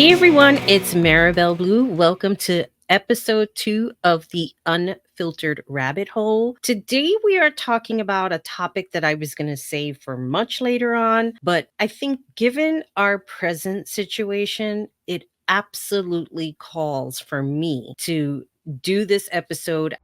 Hey everyone, it's Maribel Blue. Welcome to episode 2 of the Unfiltered Rabbit Hole. Today we are talking about a topic that I was going to save for much later on, but I think given our present situation, it absolutely calls for me to do this episode.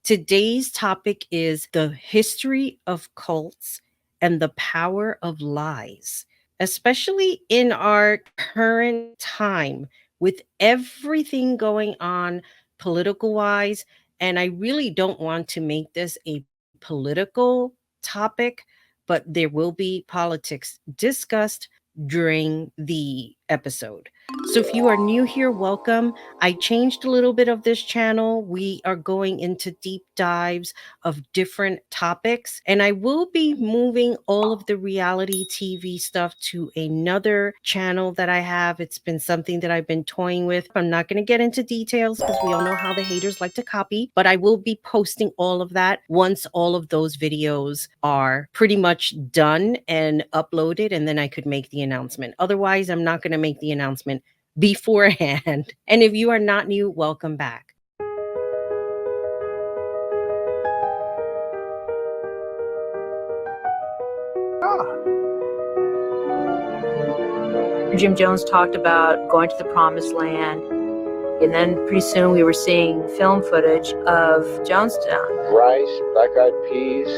Today's topic is the history of cults and the power of lies, especially in our current time with everything going on political wise. And I really don't want to make this a political topic, but there will be politics discussed during the episode. So if you are new here, welcome. I changed a little bit of this channel. We are going into deep dives of different topics, and I will be moving all of the reality TV stuff to another channel that I have. It's been something that I've been toying with. I'm not going to get into details because we all know how the haters like to copy, but I will be posting all of that once all of those videos are pretty much done and uploaded, and then I could make the announcement. Otherwise, I'm not going to make the announcement beforehand. And if you are not new, welcome back. Jim Jones talked about going to the promised land, and then pretty soon we were seeing film footage of Jonestown. Rice, black-eyed peas,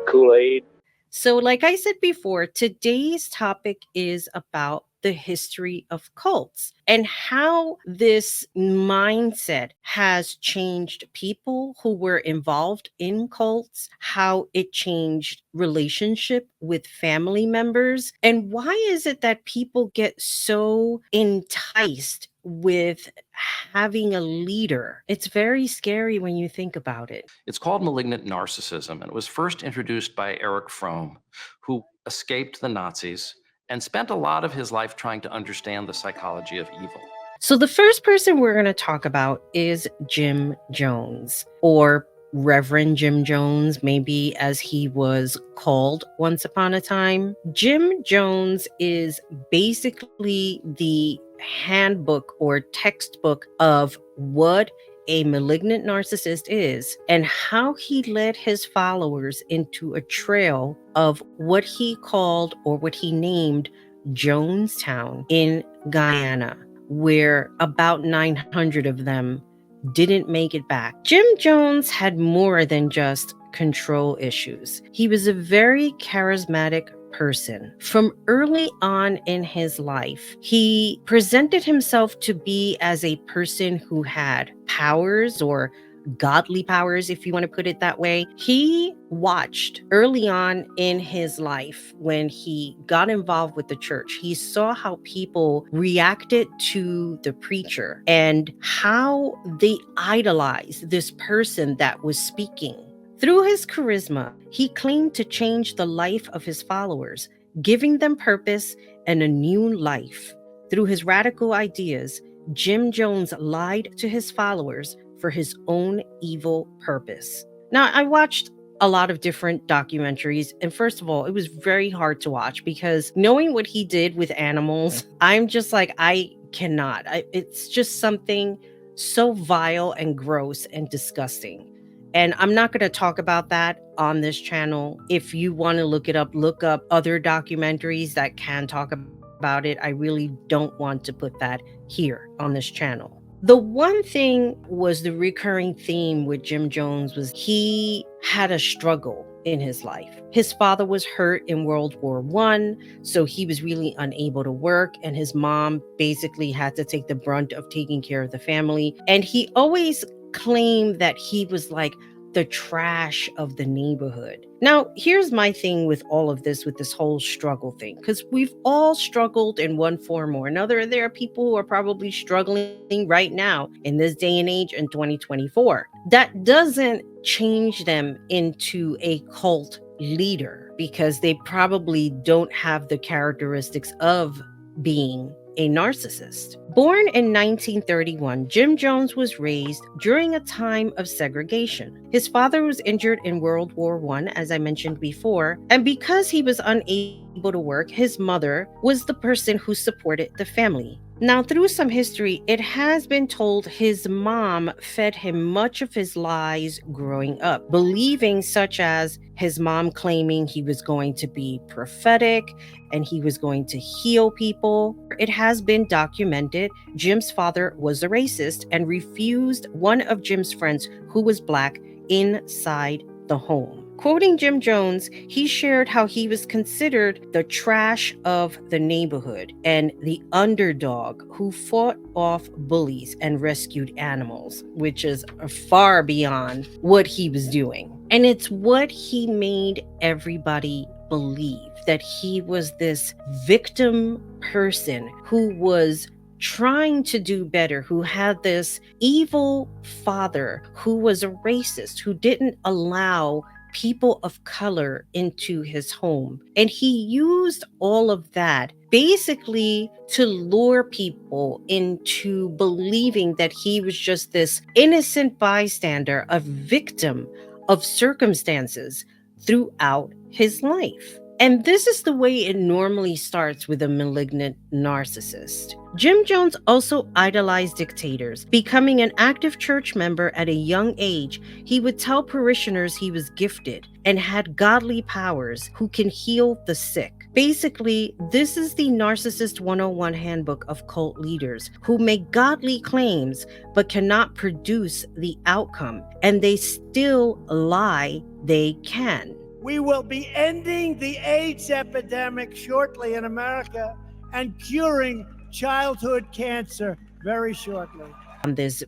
Kool-Aid. So, like I said before, today's topic is about the history of cults and how this mindset has changed people who were involved in cults, how it changed relationship with family members, and why is it that people get so enticed with having a leader? It's very scary when you think about it. It's called malignant narcissism, and it was first introduced by Erich Fromm, who escaped the Nazis and spent a lot of his life trying to understand the psychology of evil. So the first person we're going to talk about is Jim Jones, or Reverend Jim Jones, maybe as he was called once upon a time. Jim Jones is basically the handbook or textbook of what a malignant narcissist is and how he led his followers into a trail of what he called or what he named Jonestown in Guyana, where about 900 of them didn't make it back. Jim Jones had more than just control issues. He was a very charismatic person. From early on in his life, he presented himself to be as a person who had powers, or godly powers, if you want to put it that way. He watched early on in his life when he got involved with the church. He saw how people reacted to the preacher and how they idolized this person that was speaking. Through his charisma, he claimed to change the life of his followers, giving them purpose and a new life. Through his radical ideas, Jim Jones lied to his followers for his own evil purpose. Now, I watched a lot of different documentaries, and first of all, it was very hard to watch because knowing what he did with animals, I'm just like, I cannot. It's just something so vile and gross and disgusting. And I'm not going to talk about that on this channel. If you want to look it up, look up other documentaries that can talk about it. I really don't want to put that here on this channel. The one thing was the recurring theme with Jim Jones was he had a struggle in his life. His father was hurt in World War I, so he was really unable to work, and his mom basically had to take the brunt of taking care of the family. And he always claimed that he was like the trash of the neighborhood. Now, here's my thing with all of this, with this whole struggle thing, because we've all struggled in one form or another. There are people who are probably struggling right now in this day and age in 2024. That doesn't change them into a cult leader, because they probably don't have the characteristics of being a narcissist. Born in 1931, Jim Jones was raised during a time of segregation. His father was injured in World War I, as I mentioned before, and because he was unable to work, his mother was the person who supported the family. Now, through some history, it has been told his mom fed him much of his lies growing up, believing such as his mom claiming he was going to be prophetic and he was going to heal people. It has been documented Jim's father was a racist and refused one of Jim's friends who was Black inside the home. Quoting Jim Jones, he shared how he was considered the trash of the neighborhood and the underdog who fought off bullies and rescued animals, which is far beyond what he was doing. And it's what he made everybody believe, that he was this victim person who was trying to do better, who had this evil father who was a racist, who didn't allow people of color into his home. And he used all of that basically to lure people into believing that he was just this innocent bystander, a victim of circumstances throughout his life. And this is the way it normally starts with a malignant narcissist. Jim Jones also idolized dictators. Becoming an active church member at a young age, he would tell parishioners he was gifted and had godly powers who can heal the sick. Basically, this is the Narcissist 101 handbook of cult leaders who make godly claims but cannot produce the outcome, and they still lie they can. We will be ending the AIDS epidemic shortly in America and curing childhood cancer very shortly. On this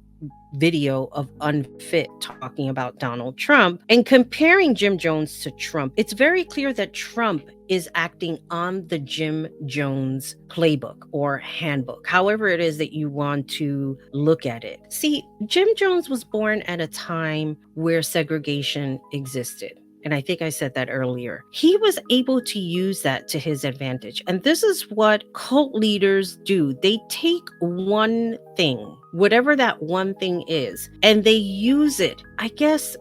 video of Unfit talking about Donald Trump and comparing Jim Jones to Trump, it's very clear that Trump is acting on the Jim Jones playbook or handbook, however it is that you want to look at it. See, Jim Jones was born at a time where segregation existed. And I think I said that earlier. He was able to use that to his advantage. And this is what cult leaders do. They take one thing, whatever that one thing is, and they use it, I guess,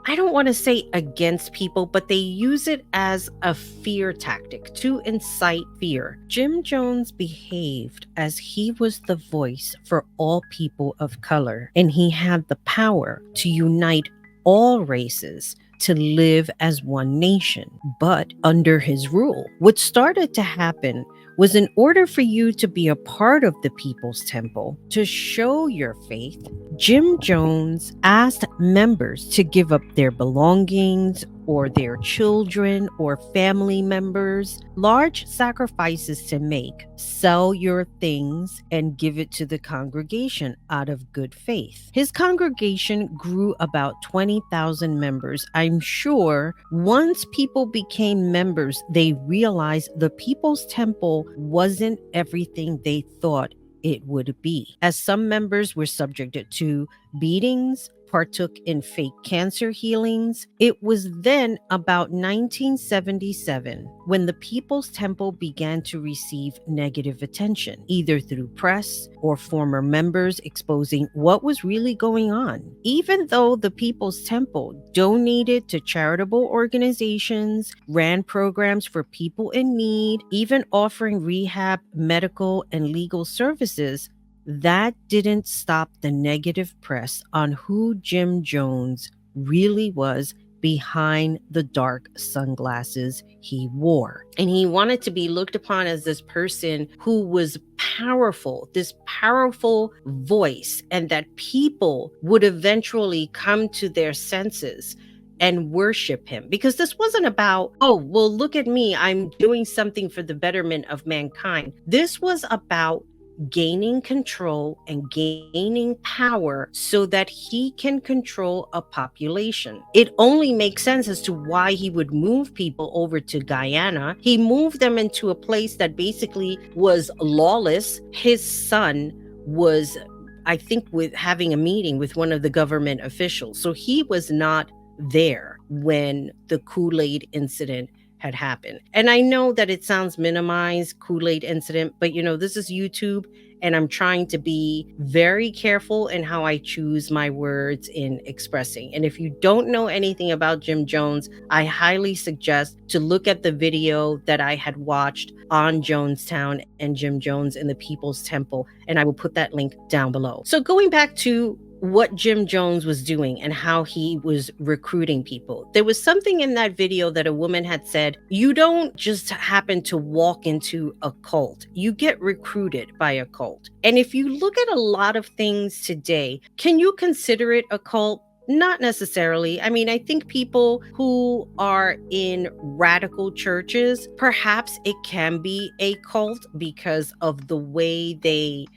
I don't want to say against people, but they use it as a fear tactic to incite fear. Jim Jones behaved as he was the voice for all people of color, and he had the power to unite all races to live as one nation, but under his rule. What started to happen was, in order for you to be a part of the People's Temple, to show your faith, Jim Jones asked members to give up their belongings or their children or family members, large sacrifices to make, sell your things, and give it to the congregation out of good faith. His congregation grew about 20,000 members. I'm sure once people became members, they realized the People's Temple wasn't everything they thought it would be, as some members were subjected to beatings, partook in fake cancer healings. It was then about 1977 when the People's Temple began to receive negative attention, either through press or former members exposing what was really going on. Even though the People's Temple donated to charitable organizations, ran programs for people in need, even offering rehab, medical, and legal services, that didn't stop the negative press on who Jim Jones really was behind the dark sunglasses he wore. And he wanted to be looked upon as this person who was powerful, this powerful voice, and that people would eventually come to their senses and worship him. Because this wasn't about, oh, well, look at me, I'm doing something for the betterment of mankind. This was about gaining control and gaining power so that he can control a population. It only makes sense as to why he would move people over to Guyana. He moved them into a place that basically was lawless. His son was, I think, with having a meeting with one of the government officials. So he was not there when the Kool-Aid incident had happened. And I know that it sounds minimized, Kool-Aid incident, but this is YouTube, and I'm trying to be very careful in how I choose my words in expressing. And if you don't know anything about Jim Jones, I highly suggest to look at the video that I had watched on Jonestown and Jim Jones in the People's Temple, and I will put that link down below. So going back to what Jim Jones was doing and how he was recruiting people. There was something in that video that a woman had said, you don't just happen to walk into a cult. You get recruited by a cult. And if you look at a lot of things today, can you consider it a cult? Not necessarily. I mean, I think people who are in radical churches, perhaps it can be a cult because of the way the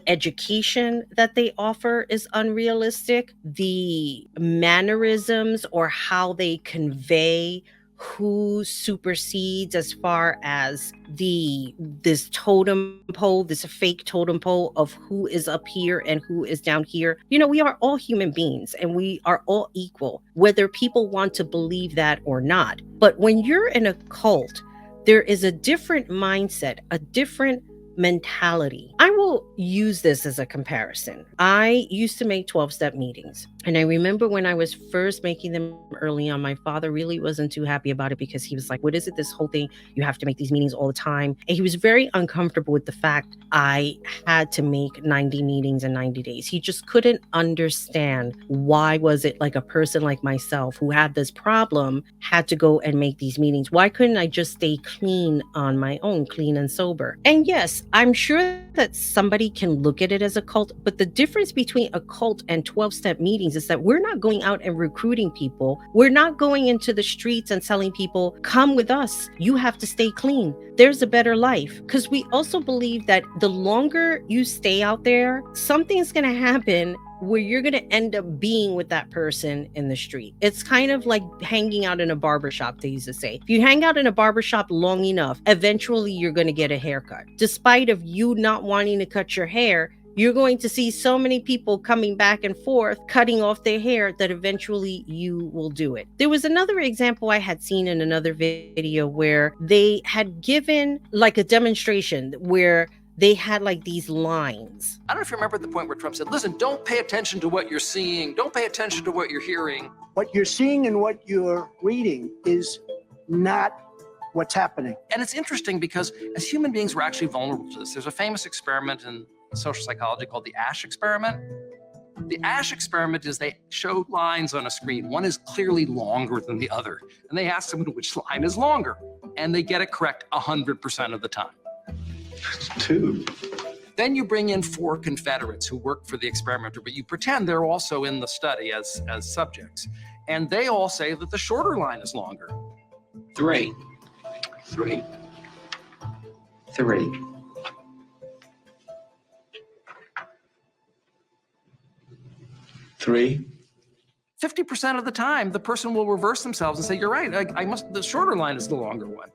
education that they offer is unrealistic. The mannerisms or how they convey who supersedes as far as this totem pole, this fake totem pole of who is up here and who is down here. We are all human beings and we are all equal, whether people want to believe that or not. But when you're in a cult, there is a different mindset, a different mentality. I will use this as a comparison. I used to make 12-step meetings. And I remember when I was first making them early on, my father really wasn't too happy about it because he was like, what is it, this whole thing? You have to make these meetings all the time. And he was very uncomfortable with the fact I had to make 90 meetings in 90 days. He just couldn't understand why was it like a person like myself who had this problem had to go and make these meetings. Why couldn't I just stay clean on my own, clean and sober? And yes, I'm sure that somebody can look at it as a cult, but the difference between a cult and 12-step meetings is that we're not going out and recruiting people. We're not going into the streets and telling people, come with us. You have to stay clean. There's a better life. Because we also believe that the longer you stay out there, something's going to happen where you're going to end up being with that person in the street. It's kind of like hanging out in a barbershop, they used to say. If you hang out in a barbershop long enough, eventually you're going to get a haircut. Despite of you not wanting to cut your hair, you're going to see so many people coming back and forth, cutting off their hair, that eventually you will do it. There was another example I had seen in another video where they had given like a demonstration where they had like these lines. I don't know if you remember the point where Trump said, listen, don't pay attention to what you're seeing. Don't pay attention to what you're hearing. What you're seeing and what you're reading is not what's happening. And it's interesting because as human beings, we're actually vulnerable to this. There's a famous experiment in social psychology called the Ash experiment. The Ash experiment is they show lines on a screen. One is clearly longer than the other. And they ask someone which line is longer. And they get it correct 100% of the time. Two. Then you bring in 4 Confederates who work for the experimenter, but you pretend they're also in the study as subjects. And they all say that the shorter line is longer. Three. 50% of the time, the person will reverse themselves and say, you're right, the shorter line is the longer one.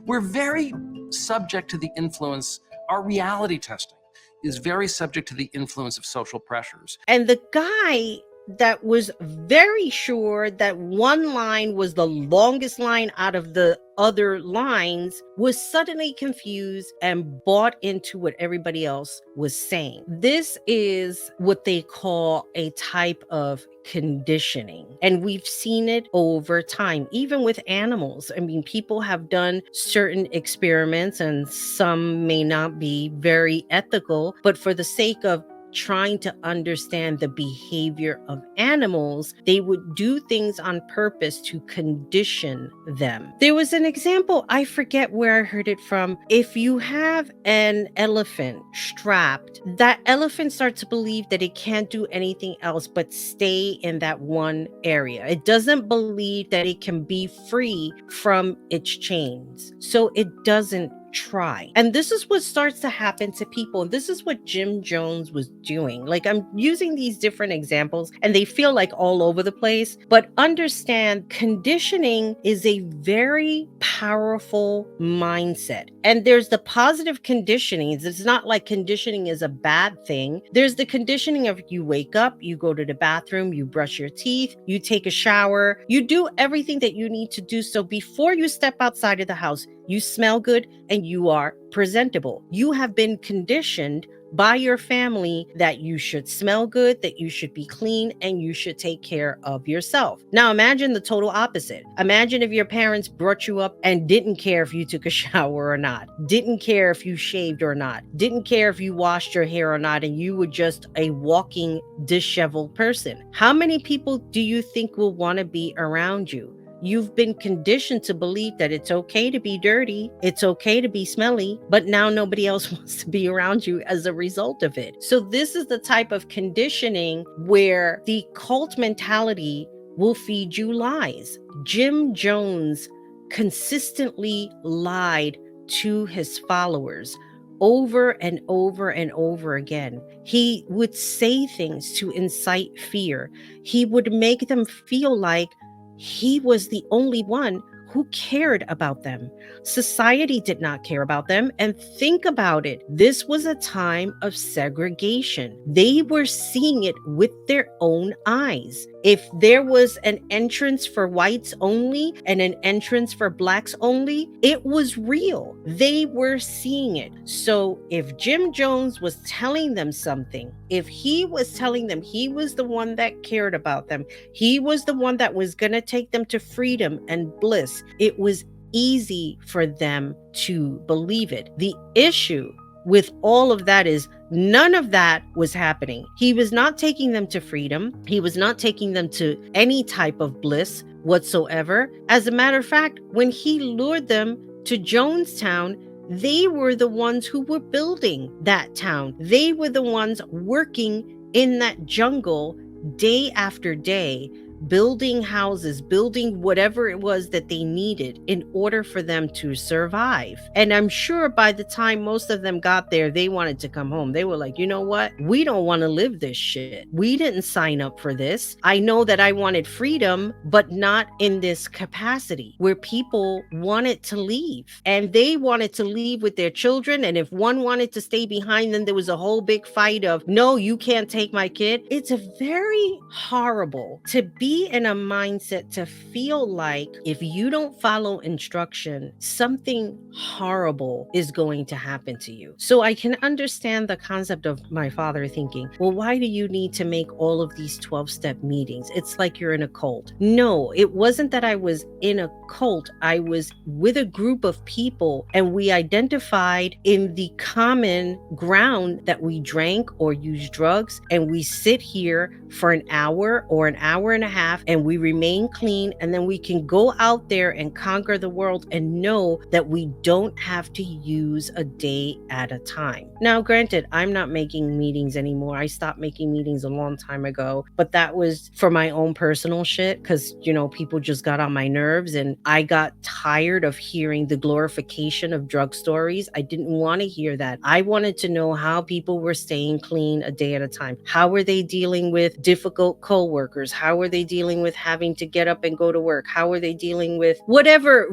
We're very subject to the influence. Our reality testing is very subject to the influence of social pressures. And the guy that was very sure that one line was the longest line out of the other lines was suddenly confused and bought into what everybody else was saying. This is what they call a type of conditioning. And we've seen it over time, even with animals. I mean, people have done certain experiments and some may not be very ethical, but for the sake of trying to understand the behavior of animals, they would do things on purpose to condition them. There was an example, I forget where I heard it from. If you have an elephant strapped, that elephant starts to believe that it can't do anything else but stay in that one area. It doesn't believe that it can be free from its chains. So it doesn't try. And this is what starts to happen to people. And this is what Jim Jones was doing. Like, I'm using these different examples and they feel like all over the place, but understand conditioning is a very powerful mindset. And there's the positive conditioning. It's not like conditioning is a bad thing. There's the conditioning of you wake up, you go to the bathroom, you brush your teeth, you take a shower, you do everything that you need to do. So before you step outside of the house, you smell good and you are presentable. You have been conditioned by your family that you should smell good, that you should be clean, and you should take care of yourself. Now imagine the total opposite. Imagine if your parents brought you up and didn't care if you took a shower or not, didn't care if you shaved or not, didn't care if you washed your hair or not, and you were just a walking disheveled person. How many people do you think will want to be around you? You've been conditioned to believe that it's okay to be dirty, it's okay to be smelly, but now nobody else wants to be around you as a result of it. So this is the type of conditioning where the cult mentality will feed you lies. Jim Jones consistently lied to his followers over and over and over again. He would say things to incite fear. He would make them feel like he was the only one who cared about them. Society did not care about them. And think about it. This was a time of segregation. They were seeing it with their own eyes. If there was an entrance for whites only and an entrance for blacks only, it was real. They were seeing it. So if Jim Jones was telling them something, if he was telling them he was the one that cared about them, he was the one that was going to take them to freedom and bliss, it was easy for them to believe it. The issue with all of that is none of that was happening. He was not taking them to freedom. He was not taking them to any type of bliss whatsoever. As a matter of fact, when he lured them to Jonestown, they were the ones who were building that town. They were the ones working in that jungle day after day, building houses, building whatever it was that they needed in order for them to survive. And I'm sure by the time most of them got there, they wanted to come home. They were like, you know what? We don't want to live this shit. We didn't sign up for this. I know that I wanted freedom, but not in this capacity where people wanted to leave. And they wanted to leave with their children. And if one wanted to stay behind, then there was a whole big fight of, no, you can't take my kid. It's a very horrible to be in a mindset to feel like if you don't follow instruction, something horrible is going to happen to you. So I can understand the concept of my father thinking, well, why do you need to make all of these 12-step meetings? It's like you're in a cult. No, it wasn't that I was in a cult. I was with a group of people and we identified in the common ground that we drank or used drugs, and we sit here for an hour or an hour and a half and we remain clean, and then we can go out there and conquer the world and know that we don't have to use a day at a time. Now, granted, I'm not making meetings anymore. I stopped making meetings a long time ago, but that was for my own personal shit because, you know, people just got on my nerves and I got tired of hearing the glorification of drug stories. I didn't want to hear that. I wanted to know how people were staying clean a day at a time. How were they dealing with difficult co-workers? How were they dealing with having to get up and go to work? How were they dealing with whatever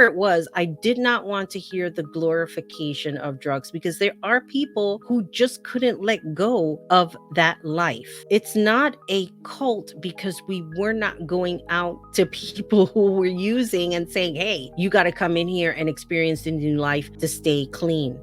it was? I did not want to hear the glorification of drugs because there are people who just couldn't let go of that life. It's not a cult because we were not going out to people who were using and saying, hey, you got to come in here and experience the new life to stay clean.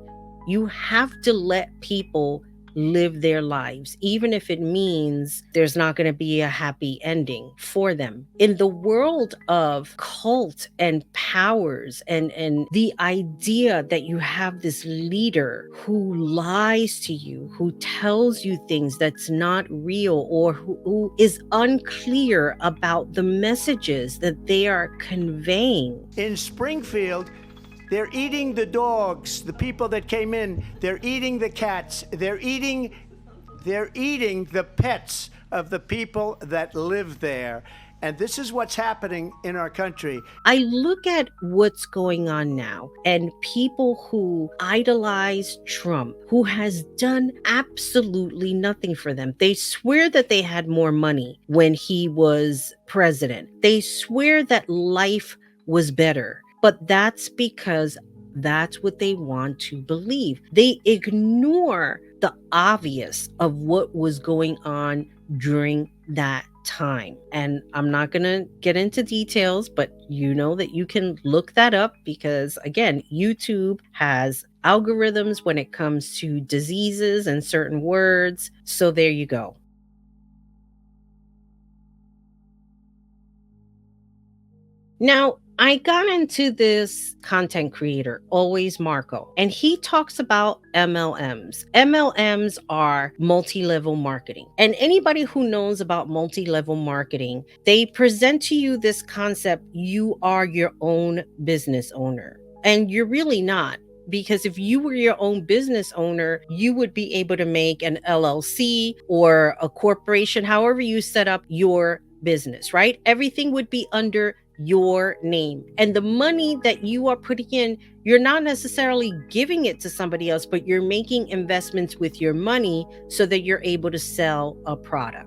You have to let people live their lives, even if it means there's not going to be a happy ending for them. In the world of cult and powers and the idea that you have this leader who lies to you, who tells you things that's not real, or who is unclear about the messages that they are conveying. In Springfield, they're eating the dogs, the people that came in. They're eating the cats. They're eating the pets of the people that live there. And this is what's happening in our country. I look at what's going on now and people who idolize Trump, who has done absolutely nothing for them. They swear that they had more money when he was president. They swear that life was better, but that's because that's what they want to believe. They ignore the obvious of what was going on during that time. And I'm not going to get into details, but you know that you can look that up because, again, YouTube has algorithms when it comes to diseases and certain words. So there you go. Now, I got into this content creator, Always Marco, and he talks about MLMs. MLMs are multi-level marketing. And anybody who knows about multi-level marketing, they present to you this concept, you are your own business owner. And you're really not. Because if you were your own business owner, you would be able to make an LLC or a corporation, however you set up your business, right? Everything would be under your name. And the money that you are putting in, you're not necessarily giving it to somebody else, but you're making investments with your money so that you're able to sell a product.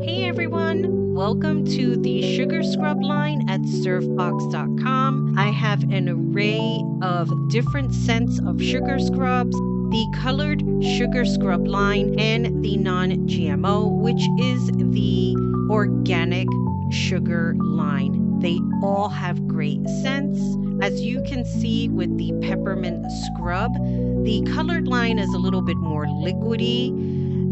Hey everyone, welcome to the Sugar Scrub line at surfbox.com. I have an array of different scents of sugar scrubs, the colored sugar scrub line and the non-GMO, which is the organic sugar line. They all have great scents. As you can see with the peppermint scrub, the colored line is a little bit more liquidy,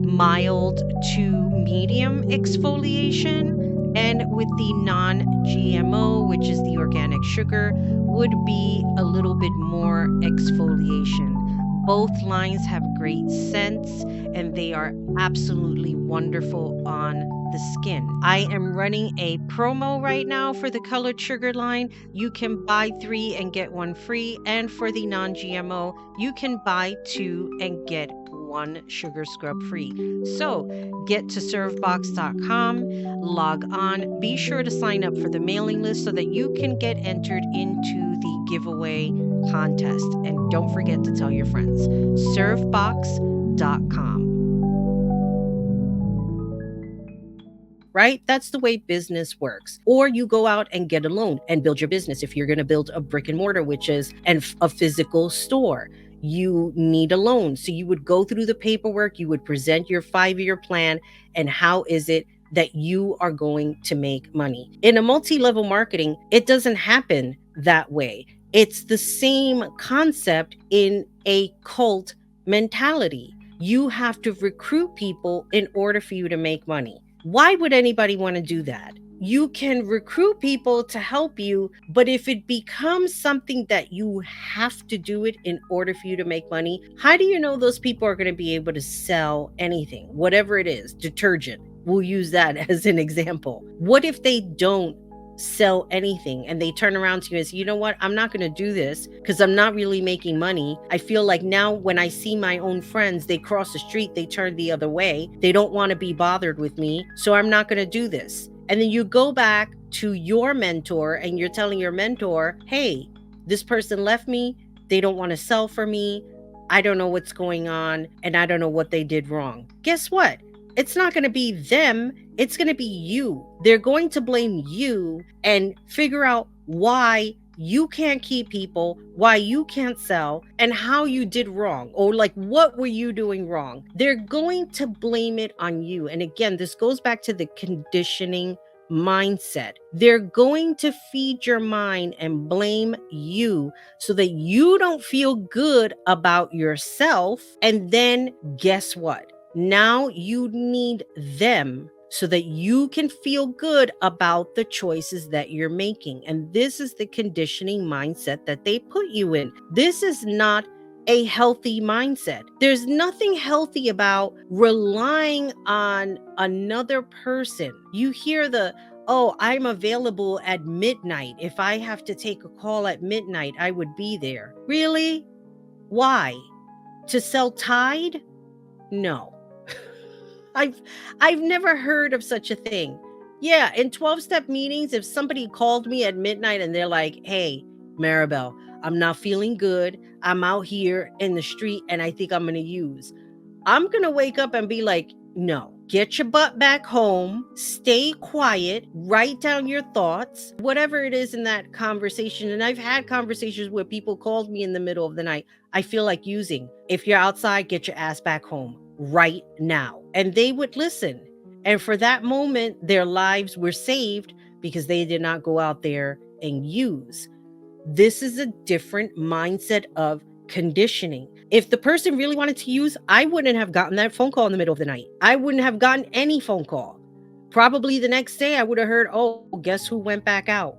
mild to medium exfoliation, and with the non-GMO, which is the organic sugar, would be a little bit more exfoliation. Both lines have great scents and they are absolutely wonderful on the skin. I am running a promo right now for the colored sugar line. You can buy 3 and get 1 free. And for the non-GMO, you can buy 2 and get 1 sugar scrub free. So get to surfbox.com, log on, be sure to sign up for the mailing list so that you can get entered into the giveaway contest. And don't forget to tell your friends. Surfbox.com. Right? That's the way business works. Or you go out and get a loan and build your business. If you're going to build a brick and mortar, which is a physical store, you need a loan. So you would go through the paperwork, you would present your 5-year plan, and how is it that you are going to make money. In a multi-level marketing, it doesn't happen that way. It's the same concept in a cult mentality. You have to recruit people in order for you to make money. Why would anybody want to do that? You can recruit people to help you, but if it becomes something that you have to do it in order for you to make money, how do you know those people are going to be able to sell anything, whatever it is, detergent? We'll use that as an example. What if they don't sell anything and they turn around to you and say, you know what, I'm not going to do this because I'm not really making money. I feel like now when I see my own friends, they cross the street, they turn the other way. They don't want to be bothered with me. So I'm not going to do this. And then you go back to your mentor and you're telling your mentor, hey, this person left me. They don't want to sell for me. I don't know what's going on and I don't know what they did wrong. Guess what? It's not going to be them. It's going to be you. They're going to blame you and figure out why you can't keep people, why you can't sell, and how you did wrong, or like, what were you doing wrong? They're going to blame it on you. And again, this goes back to the conditioning mindset. They're going to feed your mind and blame you so that you don't feel good about yourself. And then guess what? Now you need them so that you can feel good about the choices that you're making. And this is the conditioning mindset that they put you in. This is not a healthy mindset. There's nothing healthy about relying on another person. You hear oh, I'm available at midnight. If I have to take a call at midnight, I would be there. Really? Why? To sell Tide? No. I've never heard of such a thing. Yeah, in 12-step meetings, if somebody called me at midnight and they're like, hey, Maribel, I'm not feeling good. I'm out here in the street and I think I'm going to use. I'm going to wake up and be like, no, get your butt back home, stay quiet, write down your thoughts, whatever it is in that conversation. And I've had conversations where people called me in the middle of the night. I feel like using. If you're outside, get your ass back home right now. And they would listen. And for that moment, their lives were saved because they did not go out there and use. This is a different mindset of conditioning. If the person really wanted to use, I wouldn't have gotten that phone call in the middle of the night. I wouldn't have gotten any phone call. Probably the next day I would have heard, oh, guess who went back out?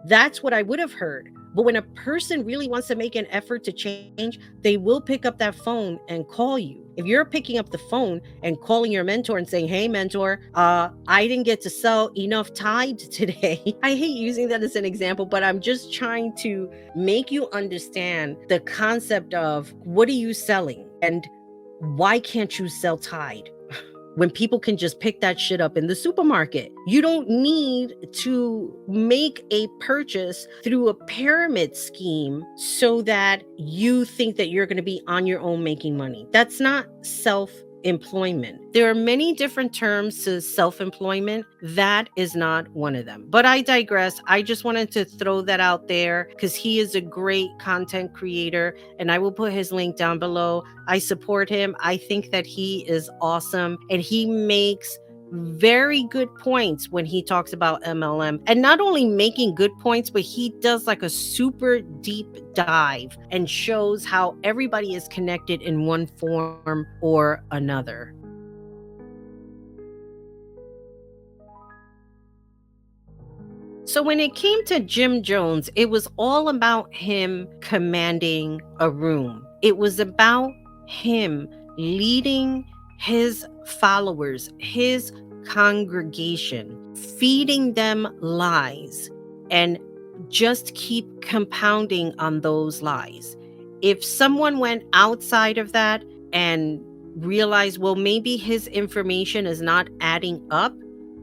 That's what I would have heard. But when a person really wants to make an effort to change, they will pick up that phone and call you. If you're picking up the phone and calling your mentor and saying, hey, mentor, I didn't get to sell enough Tide today. I hate using that as an example, but I'm just trying to make you understand the concept of what are you selling and why can't you sell Tide? When people can just pick that shit up in the supermarket. You don't need to make a purchase through a pyramid scheme so that you think that you're going to be on your own making money. That's not self-employment. There are many different terms to self-employment. That is not one of them. But I digress. I just wanted to throw that out there because he is a great content creator and I will put his link down below. I support him. I think that he is awesome and he makes very good points when he talks about MLM, and not only making good points, but he does like a super deep dive and shows how everybody is connected in one form or another. So when it came to Jim Jones, it was all about him commanding a room. It was about him leading his followers, his congregation, feeding them lies, and just keep compounding on those lies. If someone went outside of that and realized, well, maybe his information is not adding up,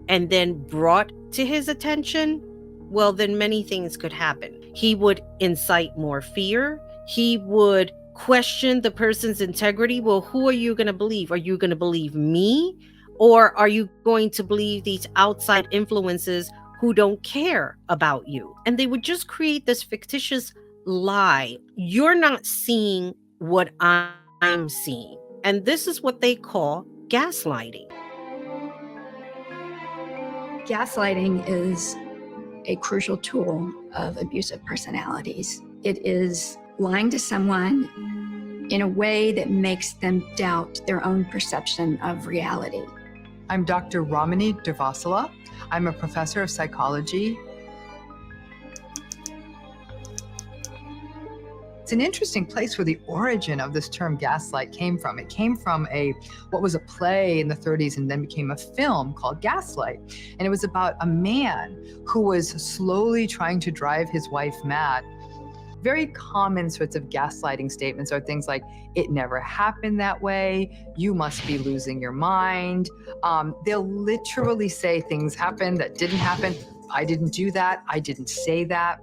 and then brought to his attention, well, then many things could happen. He would incite more fear. He would question the person's integrity. Well, who are you going to believe? Are you going to believe me? Or are you going to believe these outside influences who don't care about you? And they would just create this fictitious lie. You're not seeing what I'm seeing. And this is what they call gaslighting. Gaslighting is a crucial tool of abusive personalities. It is lying to someone in a way that makes them doubt their own perception of reality. I'm Dr. Ramani Devasala. I'm a professor of psychology. It's an interesting place where the origin of this term gaslight came from. It came from what was a play in the 30s and then became a film called Gaslight. And it was about a man who was slowly trying to drive his wife mad. Very common sorts of gaslighting statements are things like, it never happened that way, you must be losing your mind. They'll literally say things happened that didn't happen. I didn't do that, I didn't say that.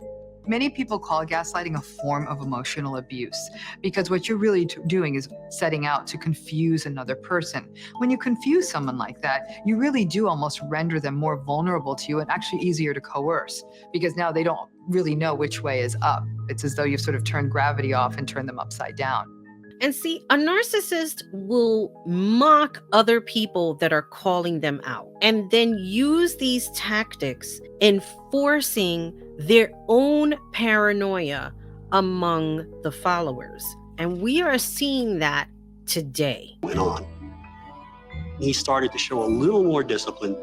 Many people call gaslighting a form of emotional abuse because what you're really doing is setting out to confuse another person. When you confuse someone like that, you really do almost render them more vulnerable to you and actually easier to coerce because now they don't really know which way is up. It's as though you've sort of turned gravity off and turned them upside down. And see, a narcissist will mock other people that are calling them out and then use these tactics in forcing their own paranoia among the followers. And we are seeing that today. Went on. He started to show a little more discipline.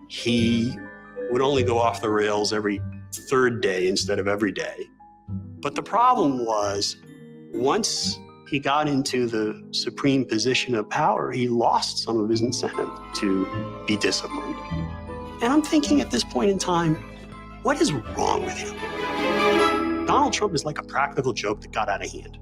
He would only go off the rails every third day instead of every day. But the problem was, once he got into the supreme position of power, he lost some of his incentive to be disciplined. And I'm thinking at this point in time, what is wrong with him? Donald Trump is like a practical joke that got out of hand.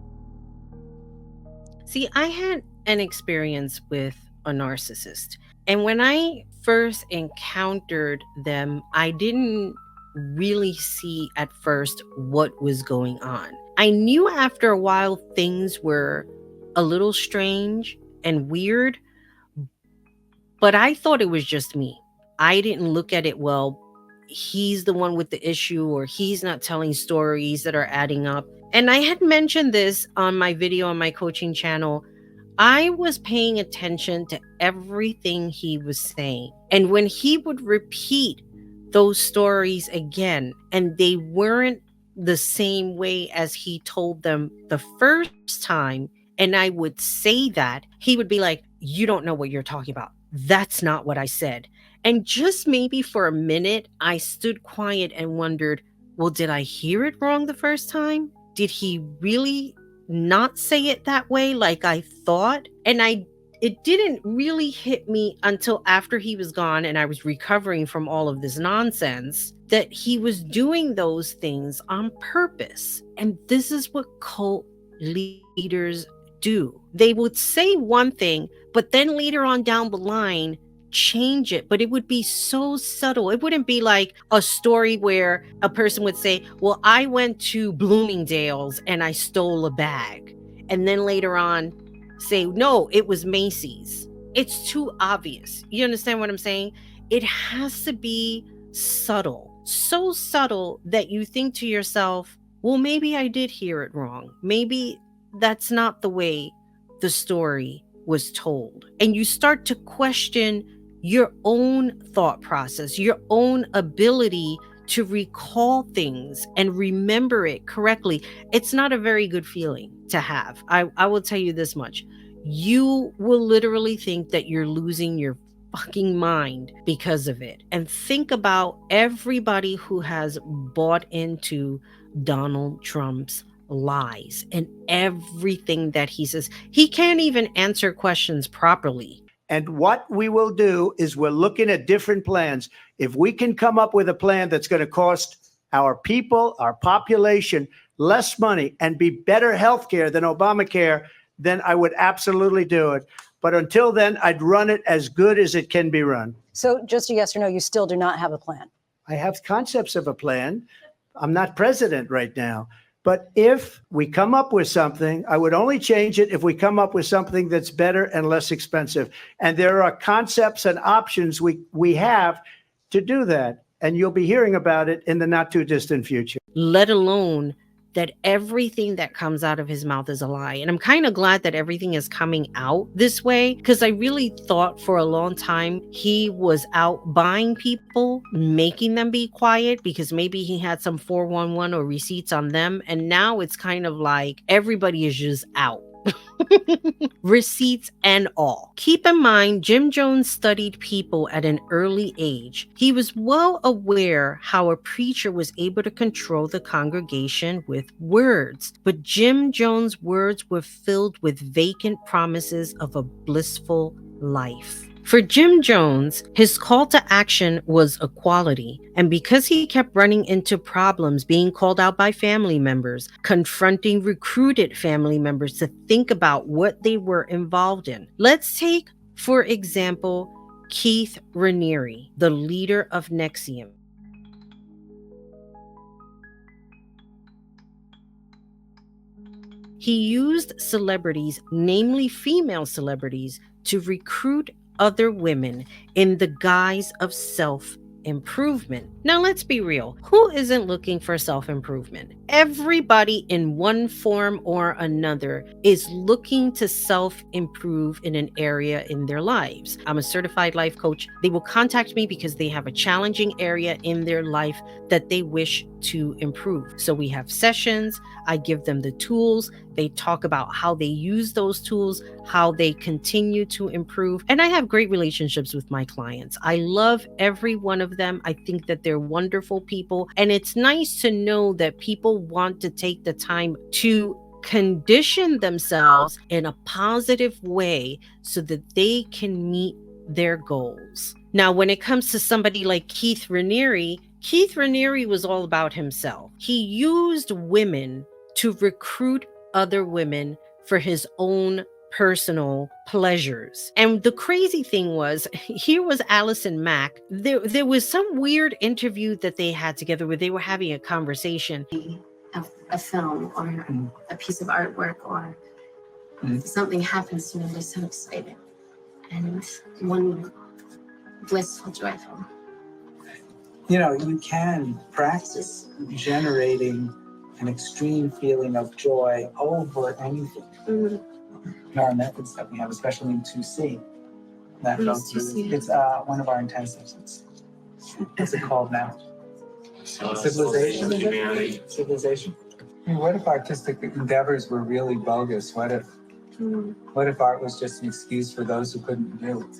See, I had an experience with a narcissist. And when I first encountered them, I didn't really see at first what was going on. I knew after a while things were a little strange and weird, but I thought it was just me. I didn't look at it, well, he's the one with the issue, or he's not telling stories that are adding up. And I had mentioned this on my video on my coaching channel. I was paying attention to everything he was saying. And when he would repeat those stories again, and they weren't the same way as he told them the first time, and I would say that, he would be like, "You don't know what you're talking about. That's not what I said." And just maybe for a minute, I stood quiet and wondered, well, did I hear it wrong the first time? Did he really not say it that way like I thought? And it didn't really hit me until after he was gone and I was recovering from all of this nonsense that he was doing those things on purpose. And this is what cult leaders do. They would say one thing, but then later on down the line, change it, but it would be so subtle. It wouldn't be like a story where a person would say, well, I went to Bloomingdale's and I stole a bag. And then later on say, no, it was Macy's. It's too obvious. You understand what I'm saying? It has to be subtle, so subtle that you think to yourself, well, maybe I did hear it wrong. Maybe that's not the way the story was told. And you start to question your own thought process, your own ability to recall things and remember it correctly. It's not a very good feeling to have. I will tell you this much. You will literally think that you're losing your fucking mind because of it. And think about everybody who has bought into Donald Trump's lies and everything that he says. He can't even answer questions properly. And what we will do is we're looking at different plans. If we can come up with a plan that's going to cost our people, our population, less money and be better healthcare than Obamacare, then I would absolutely do it. But until then, I'd run it as good as it can be run. So just a yes or no, you still do not have a plan? I have concepts of a plan. I'm not president right now. But if we come up with something, I would only change it if we come up with something that's better and less expensive. And there are concepts and options we have to do that. And you'll be hearing about it in the not too distant future. Let alone that everything that comes out of his mouth is a lie. And I'm kind of glad that everything is coming out this way, because I really thought for a long time he was out buying people, making them be quiet because maybe he had some 411 or receipts on them. And now it's kind of like everybody is just out. Receipts and all. Keep in mind, Jim Jones studied people at an early age. He was well aware how a preacher was able to control the congregation with words, but Jim Jones' words were filled with vacant promises of a blissful life. For Jim Jones, his call to action was equality, and because he kept running into problems being called out by family members, confronting recruited family members to think about what they were involved in. Let's take, for example, Keith Raniere, the leader of NXIVM. He used celebrities, namely female celebrities, to recruit other women in the guise of self-improvement. Now, let's be real. Who isn't looking for self-improvement? Everybody in one form or another is looking to self-improve in an area in their lives. I'm a certified life coach. They will contact me because they have a challenging area in their life that they wish to improve. So we have sessions. I give them the tools. They talk about how they use those tools, how they continue to improve. And I have great relationships with my clients. I love every one of them. I think that they're wonderful people. And it's nice to know that people want to take the time to condition themselves in a positive way so that they can meet their goals. Now, when it comes to somebody like Keith Raniere was all about himself. He used women to recruit other women for his own personal pleasures. And the crazy thing was, here was Allison Mack. There was some weird interview that they had together where they were having a conversation. A film or a piece of artwork, or something happens to me, I'm just so excited. And one blissful, joyful. You know, you can practice generating an extreme feeling of joy over anything. In our methods that we have, especially in 2C, that goes through. It's one of our intensives. What's it called now? Civilization. Civilization. I mean, what if artistic endeavors were really bogus? What if art was just an excuse for those who couldn't do it?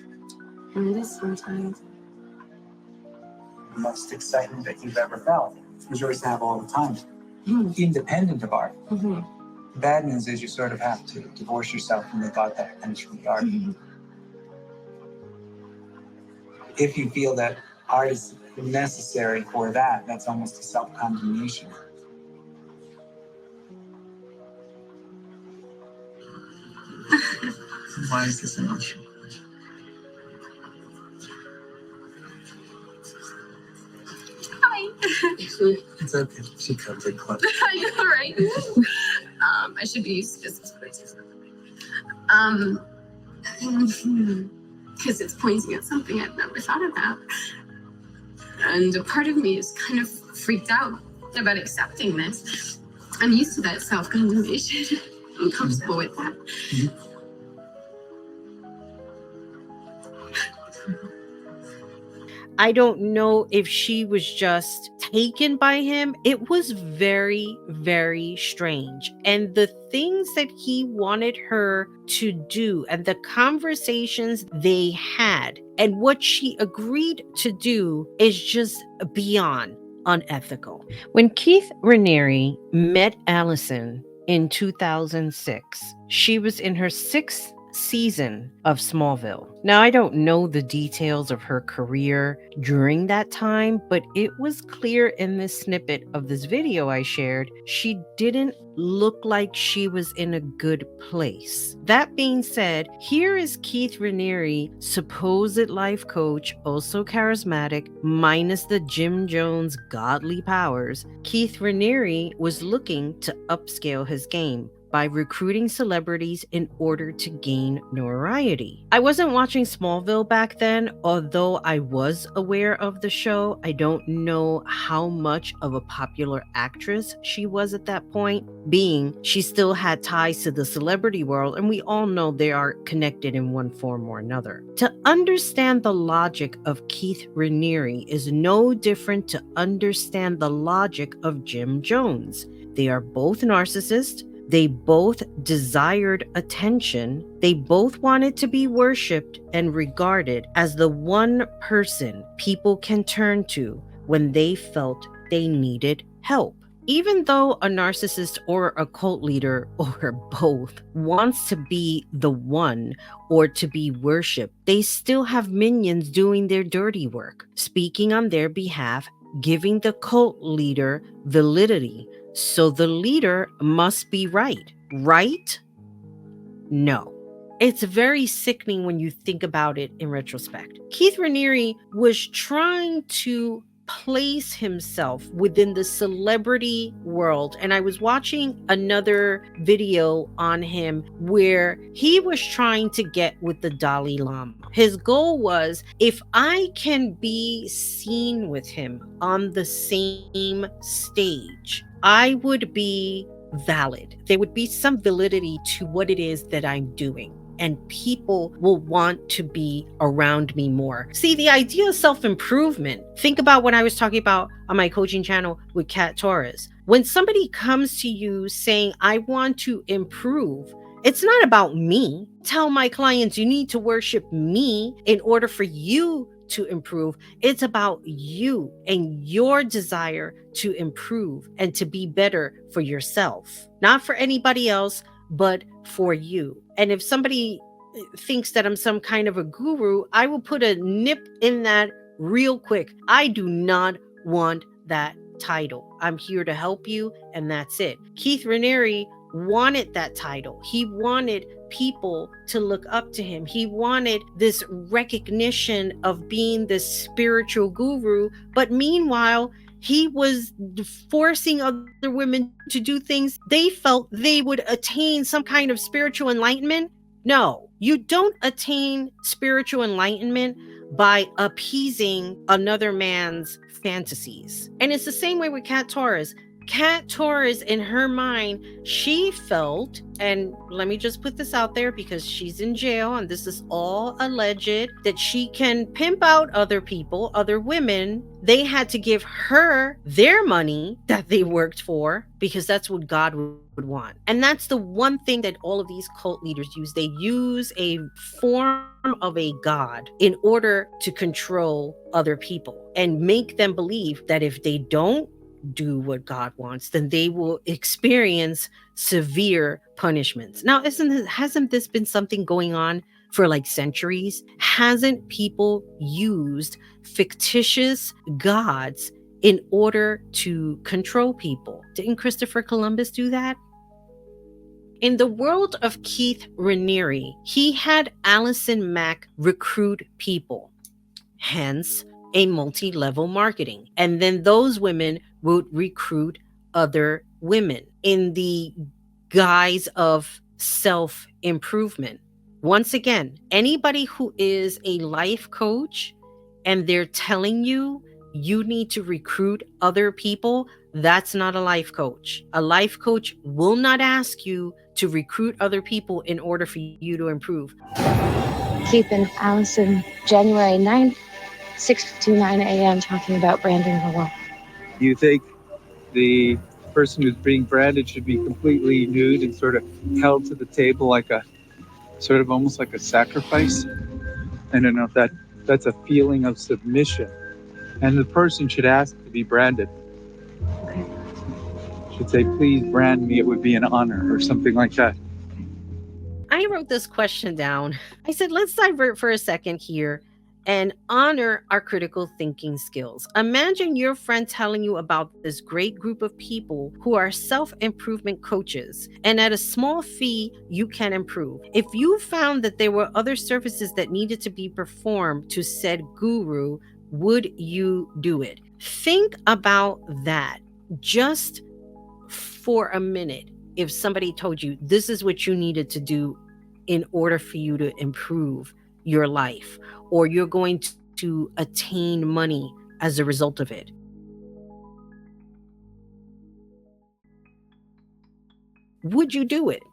And it is sometimes. The most excitement that you've ever felt is yours to have all the time, independent of art. The bad news is you sort of have to divorce yourself from the thought that comes from the art. If you feel that art is necessary for that, that's almost a self-condemnation. Why is this an issue? Hi. It's okay. She comes in close. I know, right? I should be used to business cards. Because it's pointing at something I've never thought about. And a part of me is kind of freaked out about accepting this. I'm used to that self-condemnation. I'm comfortable with that. I don't know if she was just taken by him. It was very, very strange. And the things that he wanted her to do and the conversations they had and what she agreed to do is just beyond unethical. When Keith Raniere met Allison in 2006, she was in her 6th season of Smallville. Now, I don't know the details of her career during that time, but it was clear in this snippet of this video I shared, she didn't look like she was in a good place. That being said, here is Keith Raniere, supposed life coach, also charismatic, minus the Jim Jones godly powers. Keith Raniere was looking to upscale his game by recruiting celebrities in order to gain notoriety. I wasn't watching Smallville back then, although I was aware of the show. I don't know how much of a popular actress she was at that point, being she still had ties to the celebrity world, and we all know they are connected in one form or another. To understand the logic of Keith Raniere is no different to understand the logic of Jim Jones. They are both narcissists. They both desired attention. They both wanted to be worshipped and regarded as the one person people can turn to when they felt they needed help. Even though a narcissist or a cult leader or both wants to be the one or to be worshipped, they still have minions doing their dirty work, speaking on their behalf, giving the cult leader validity. So the leader must be right. Right? No. It's very sickening when you think about it in retrospect. Keith Raniere was trying to place himself within the celebrity world. And I was watching another video on him where he was trying to get with the Dalai Lama. His goal was, if I can be seen with him on the same stage, I would be valid. There would be some validity to what it is that I'm doing. And people will want to be around me more. See, the idea of self-improvement, think about what I was talking about on my coaching channel with Kat Torres. When somebody comes to you saying, I want to improve, it's not about me. Tell my clients, you need to worship me in order for you to improve. It's about you and your desire to improve and to be better for yourself, not for anybody else, but for you. And if somebody thinks that I'm some kind of a guru, I will put a nip in that real quick. I do not want that title. I'm here to help you, and that's it. Keith Raniere wanted that title. He wanted people to look up to him. He wanted this recognition of being this spiritual guru. But meanwhile, he was forcing other women to do things they felt they would attain some kind of spiritual enlightenment. No, you don't attain spiritual enlightenment by appeasing another man's fantasies. And it's the same way with Kat Torres. Kat Torres, in her mind, she felt, and let me just put this out there because she's in jail and this is all alleged, that she can pimp out other people, other women. They had to give her their money that they worked for because that's what God would want. And that's the one thing that all of these cult leaders use. They use a form of a God in order to control other people and make them believe that if they don't do what God wants, then they will experience severe punishments. Now, hasn't this been something going on for like centuries? Hasn't people used fictitious gods in order to control people? Didn't Christopher Columbus do that? In the world of Keith Raniere, he had Allison Mack recruit people, hence a multi-level marketing. And then those women would recruit other women in the guise of self-improvement. Once again, anybody who is a life coach and they're telling you you need to recruit other people, that's not a life coach. A life coach will not ask you to recruit other people in order for you to improve. Keith and Allison, January 9th, 6:59 a.m. talking about branding the wall. You think the person who's being branded should be completely nude and sort of held to the table like a sort of almost like a sacrifice? I don't know if that's a feeling of submission. And the person should ask to be branded. Okay. Should say, please brand me, it would be an honor, or something like that. I wrote this question down. I said, let's divert for a second here and honor our critical thinking skills. Imagine your friend telling you about this great group of people who are self-improvement coaches, and at a small fee, you can improve. If you found that there were other services that needed to be performed to said guru, would you do it? Think about that just for a minute. If somebody told you this is what you needed to do in order for you to improve your life, or you're going to attain money as a result of it. Would you do it?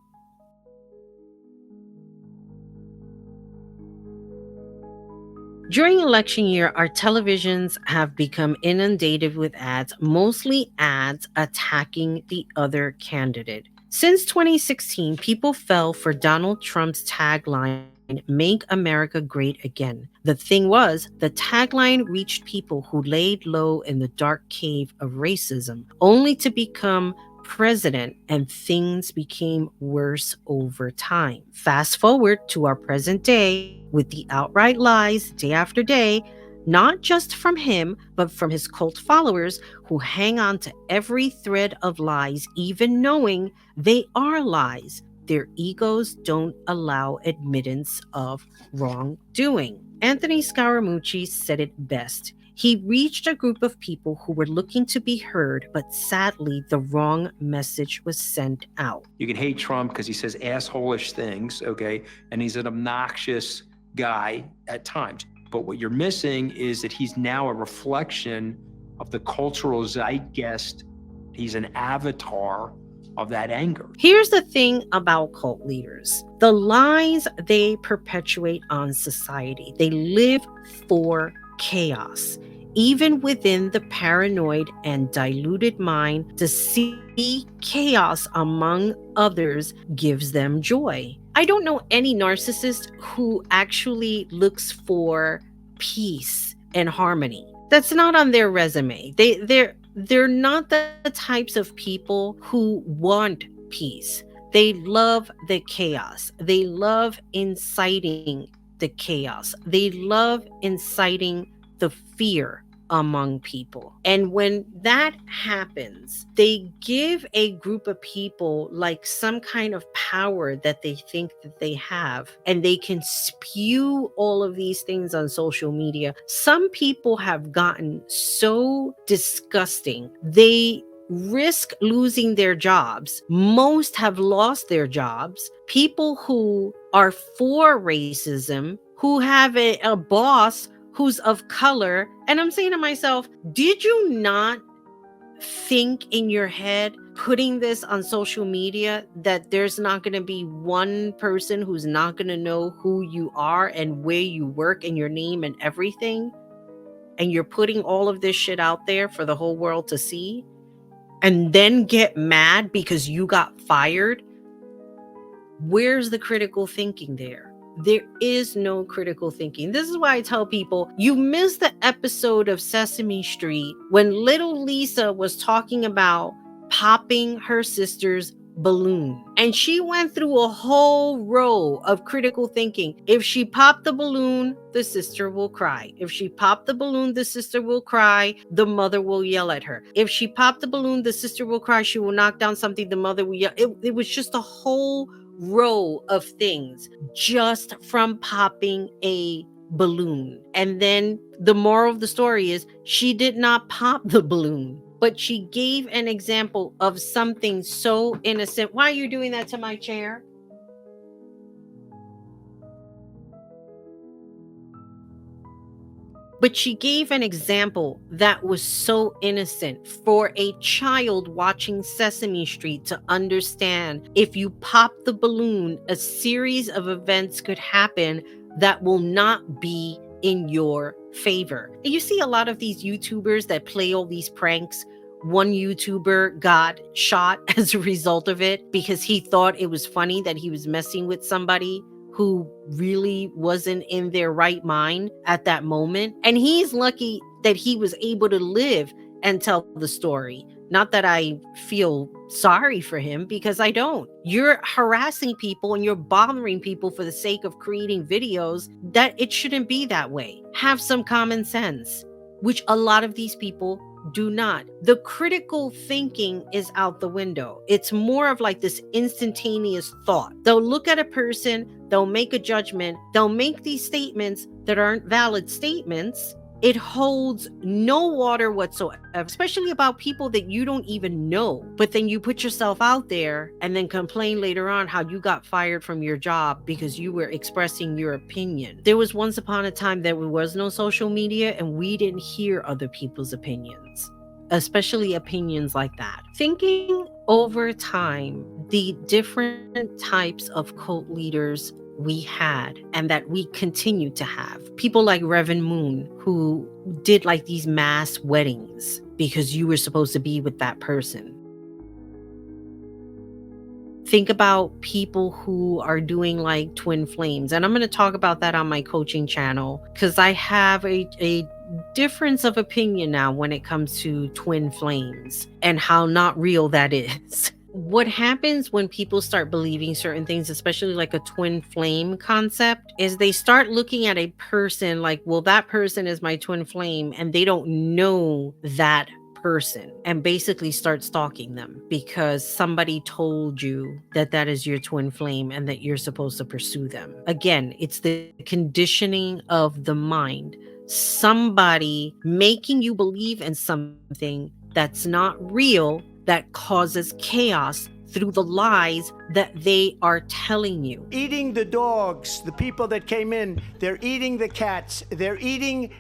During election year, our televisions have become inundated with ads, mostly ads attacking the other candidate. Since 2016, people fell for Donald Trump's tagline, "Make America Great Again." The thing was, the tagline reached people who laid low in the dark cave of racism, only to become president, and things became worse over time. Fast forward to our present day with the outright lies day after day, not just from him, but from his cult followers who hang on to every thread of lies, even knowing they are lies. Their egos don't allow admittance of wrongdoing. Anthony Scaramucci said it best. He reached a group of people who were looking to be heard, but sadly, the wrong message was sent out. You can hate Trump because he says asshole-ish things, okay? And he's an obnoxious guy at times. But what you're missing is that he's now a reflection of the cultural zeitgeist. He's an avatar of that anger. Here's the thing about cult leaders. The lies they perpetuate on society. They live for chaos. Even within the paranoid and diluted mind, to see chaos among others gives them joy. I don't know any narcissist who actually looks for peace and harmony. That's not on their resume. They're not the types of people who want peace. They love the chaos. They love inciting the chaos. They love inciting the fear among people. And when that happens, they give a group of people like some kind of power that they think that they have, and they can spew all of these things on social media. Some people have gotten so disgusting, they risk losing their jobs. Most have lost their jobs. People who are for racism, who have a boss who's of color. And I'm saying to myself, did you not think in your head, putting this on social media, that there's not going to be one person who's not going to know who you are and where you work and your name and everything? And you're putting all of this shit out there for the whole world to see, and then get mad because you got fired? Where's the critical thinking there? There is no critical thinking. This is why I tell people, you missed the episode of Sesame Street when little Lisa was talking about popping her sister's balloon. And she went through a whole row of critical thinking. If she popped the balloon, the sister will cry. If she popped the balloon, the sister will cry. The mother will yell at her. If she popped the balloon, the sister will cry. She will knock down something. The mother will yell. It was just a whole row of things just from popping a balloon. And then the moral of the story is she did not pop the balloon, but she gave an example of something so innocent. Why are you doing that to my chair? But she gave an example that was so innocent for a child watching Sesame Street to understand. If you pop the balloon, a series of events could happen that will not be in your favor. And you see a lot of these YouTubers that play all these pranks. One YouTuber got shot as a result of it because he thought it was funny that he was messing with somebody who really wasn't in their right mind at that moment. And he's lucky that he was able to live and tell the story. Not that I feel sorry for him, because I don't. You're harassing people and you're bothering people for the sake of creating videos. That it shouldn't be that way. Have some common sense, which a lot of these people do not. The critical thinking is out the window. It's more of like this instantaneous thought. They'll look at a person, they'll make a judgment, they'll make these statements that aren't valid statements. It holds no water whatsoever, especially about people that you don't even know. But then you put yourself out there and then complain later on how you got fired from your job because you were expressing your opinion. There was once upon a time there was no social media and we didn't hear other people's opinions, especially opinions like that. Thinking over time, the different types of cult leaders we had and that we continue to have. People like Reverend Moon, who did like these mass weddings because you were supposed to be with that person. Think about people who are doing like twin flames. And I'm going to talk about that on my coaching channel because I have a difference of opinion now when it comes to twin flames and how not real that is. What happens when people start believing certain things, especially like a twin flame concept, is they start looking at a person like, well, that person is my twin flame, and they don't know that person and basically start stalking them because somebody told you that that is your twin flame and that you're supposed to pursue them. Again, it's the conditioning of the mind. Somebody making you believe in something that's not real, that causes chaos through the lies that they are telling you. Eating the dogs, the people that came in, they're eating the cats, they're eating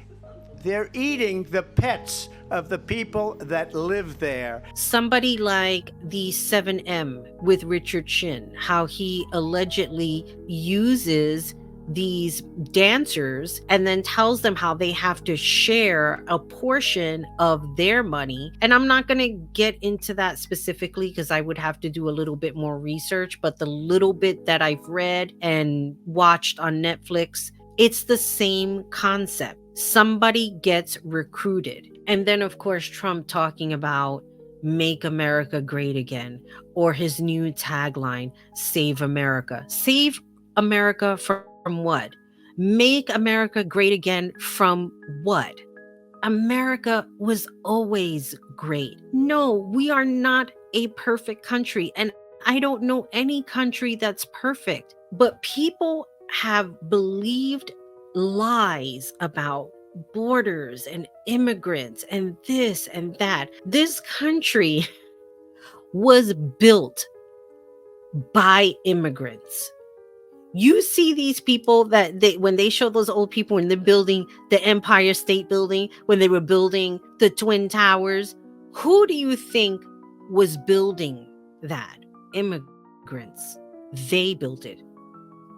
the pets of the people that live there. Somebody like the 7M with Richard Shin, how he allegedly uses these dancers and then tells them how they have to share a portion of their money. And I'm not going to get into that specifically because I would have to do a little bit more research, but the little bit that I've read and watched on Netflix, it's the same concept. Somebody gets recruited. And then of course, Trump talking about make America great again, or his new tagline, save America. Save America from what? Make America great again from what? America was always great. No, we are not a perfect country. And I don't know any country that's perfect. But people have believed lies about borders and immigrants and this and that. This country was built by immigrants. You see these people that when they show those old people when they're building the Empire State Building, when they were building the Twin Towers, who do you think was building that? Immigrants. They built it.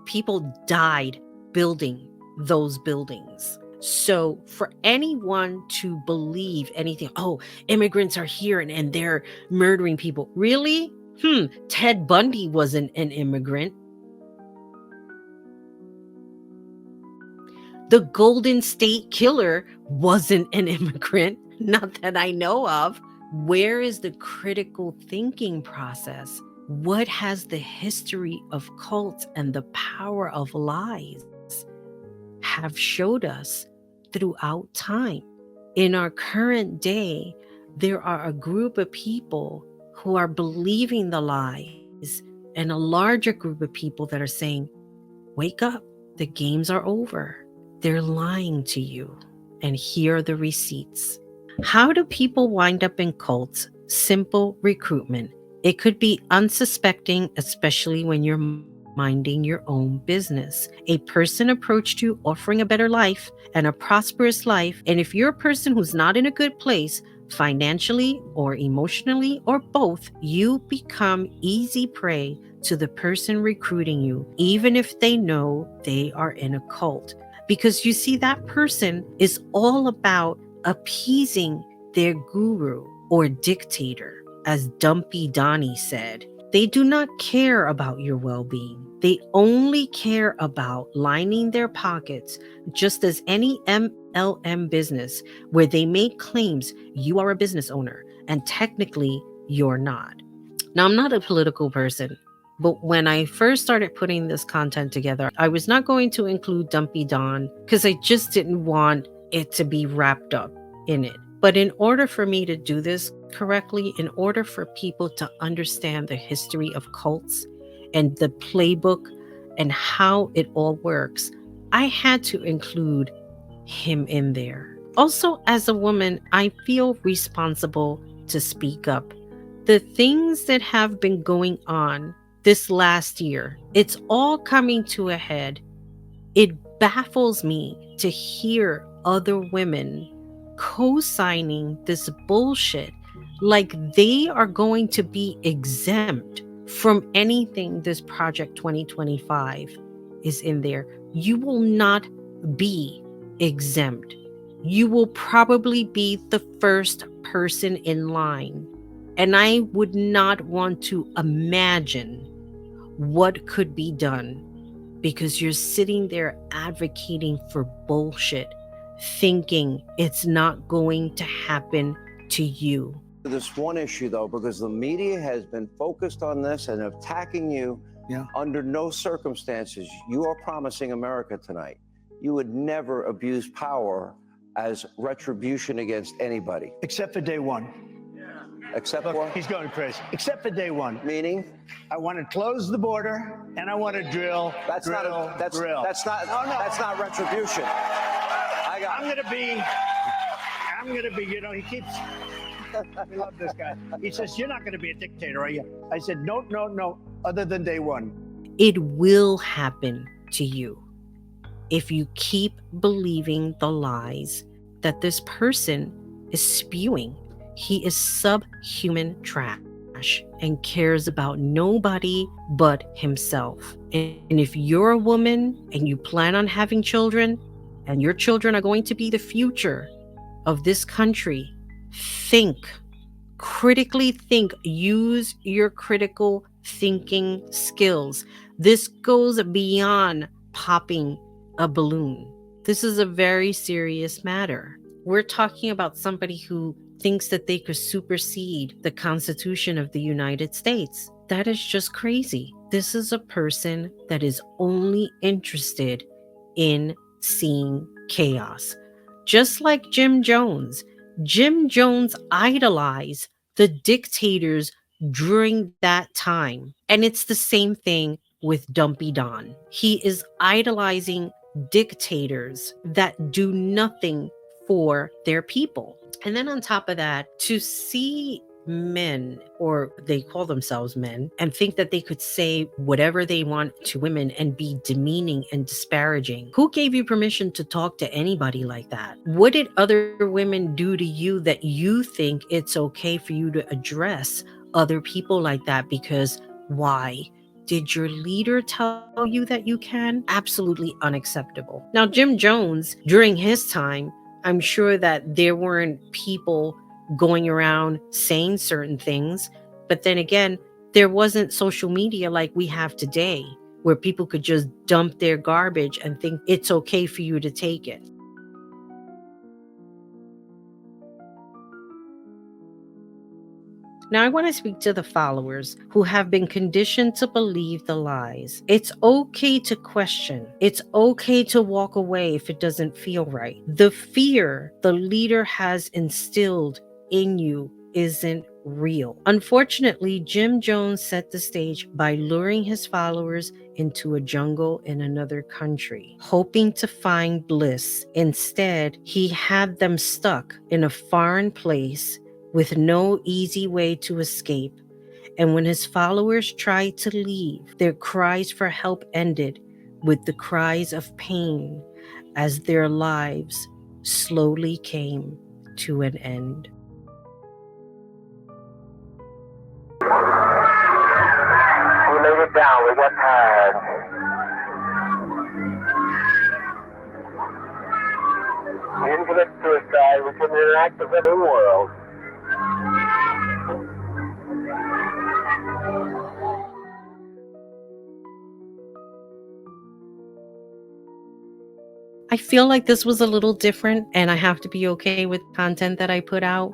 People died building those buildings. So for anyone to believe anything, oh, immigrants are here and they're murdering people. Really? Ted Bundy wasn't an immigrant. The Golden State Killer wasn't an immigrant, not that I know of. Where is the critical thinking process? What has the history of cults and the power of lies have showed us throughout time? In our current day, there are a group of people who are believing the lies and a larger group of people that are saying, wake up, the games are over. They're lying to you, and here are the receipts. How do people wind up in cults? Simple recruitment. It could be unsuspecting, especially when you're minding your own business. A person approached you offering a better life and a prosperous life, and if you're a person who's not in a good place, financially or emotionally or both, you become easy prey to the person recruiting you, even if they know they are in a cult. Because you see, that person is all about appeasing their guru or dictator, as Dumpy Donnie said. They do not care about your well-being. They only care about lining their pockets, just as any MLM business where they make claims you are a business owner and technically you're not. Now, I'm not a political person, but when I first started putting this content together, I was not going to include Dumpy Don because I just didn't want it to be wrapped up in it. But in order for me to do this correctly, in order for people to understand the history of cults and the playbook and how it all works, I had to include him in there. Also, as a woman, I feel responsible to speak up. The things that have been going on this last year, it's all coming to a head. It baffles me to hear other women co-signing this bullshit like they are going to be exempt from anything this Project 2025 is in there. You will not be exempt. You will probably be the first person in line. And I would not want to imagine what could be done because you're sitting there advocating for bullshit, thinking it's not going to happen to you. This one issue, though, because the media has been focused on this and attacking you. Under no circumstances, you are promising America tonight, you would never abuse power as retribution against anybody. Except for day one. Except Look, what? he's going crazy. Except for day one. Meaning? I want to close the border and I want to drill. That's drill, not. That's drill. That's not. No, no. That's not retribution. I'm gonna be. You know, he keeps. We love this guy. He says, "You're not going to be a dictator, are you?" I said, "No, no, no. Other than day one." It will happen to you if you keep believing the lies that this person is spewing. He is subhuman trash and cares about nobody but himself. And if you're a woman and you plan on having children, and your children are going to be the future of this country, think, critically think, use your critical thinking skills. This goes beyond popping a balloon. This is a very serious matter. We're talking about somebody who thinks that they could supersede the Constitution of the United States. That is just crazy. This is a person that is only interested in seeing chaos. Just like Jim Jones idolized the dictators during that time. And it's the same thing with Dumpy Don. He is idolizing dictators that do nothing for their people. And then on top of that, to see men, or they call themselves men, and think that they could say whatever they want to women and be demeaning and disparaging. Who gave you permission to talk to anybody like that? What did other women do to you that you think it's okay for you to address other people like that? Because why? Did your leader tell you that you can? Absolutely unacceptable. Now, Jim Jones, during his time, I'm sure that there weren't people going around saying certain things. But then again, there wasn't social media like we have today, where people could just dump their garbage and think it's okay for you to take it. Now, I want to speak to the followers who have been conditioned to believe the lies. It's okay to question. It's okay to walk away if it doesn't feel right. The fear the leader has instilled in you isn't real. Unfortunately, Jim Jones set the stage by luring his followers into a jungle in another country, hoping to find bliss. Instead, he had them stuck in a foreign place with no easy way to escape. And when his followers tried to leave, their cries for help ended with the cries of pain as their lives slowly came to an end. We laid it down, we got tired. We didn't commit suicide, we couldn't interact with the new world. I feel like this was a little different, and I have to be okay with content that I put out,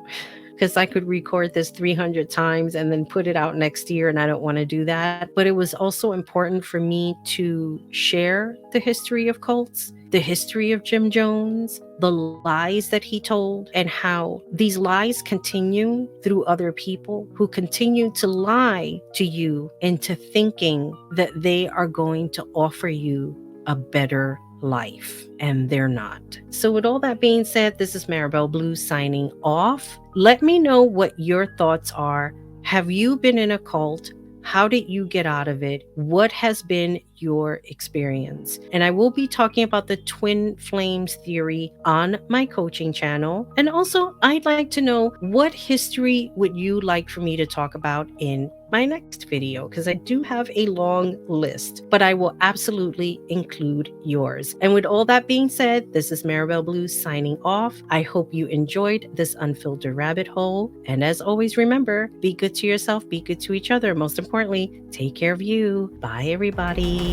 because I could record this 300 times and then put it out next year, and I don't want to do that. But it was also important for me to share the history of cults, the history of Jim Jones, the lies that he told, and how these lies continue through other people who continue to lie to you into thinking that they are going to offer you a better life, and they're not. So with all that being said, this is Maribel Blue signing off. Let me know what your thoughts are. Have you been in a cult? How did you get out of it? What has been your experience? And I will be talking about the twin flames theory on my coaching channel. And also, I'd like to know, what history would you like for me to talk about in my next video? Because I do have a long list, but I will absolutely include yours. And with all that being said, this is Maribel Blue signing off. I hope you enjoyed this Unfiltered Rabbit Hole. And as always, remember, be good to yourself, be good to each other. Most importantly, take care of you. Bye, everybody.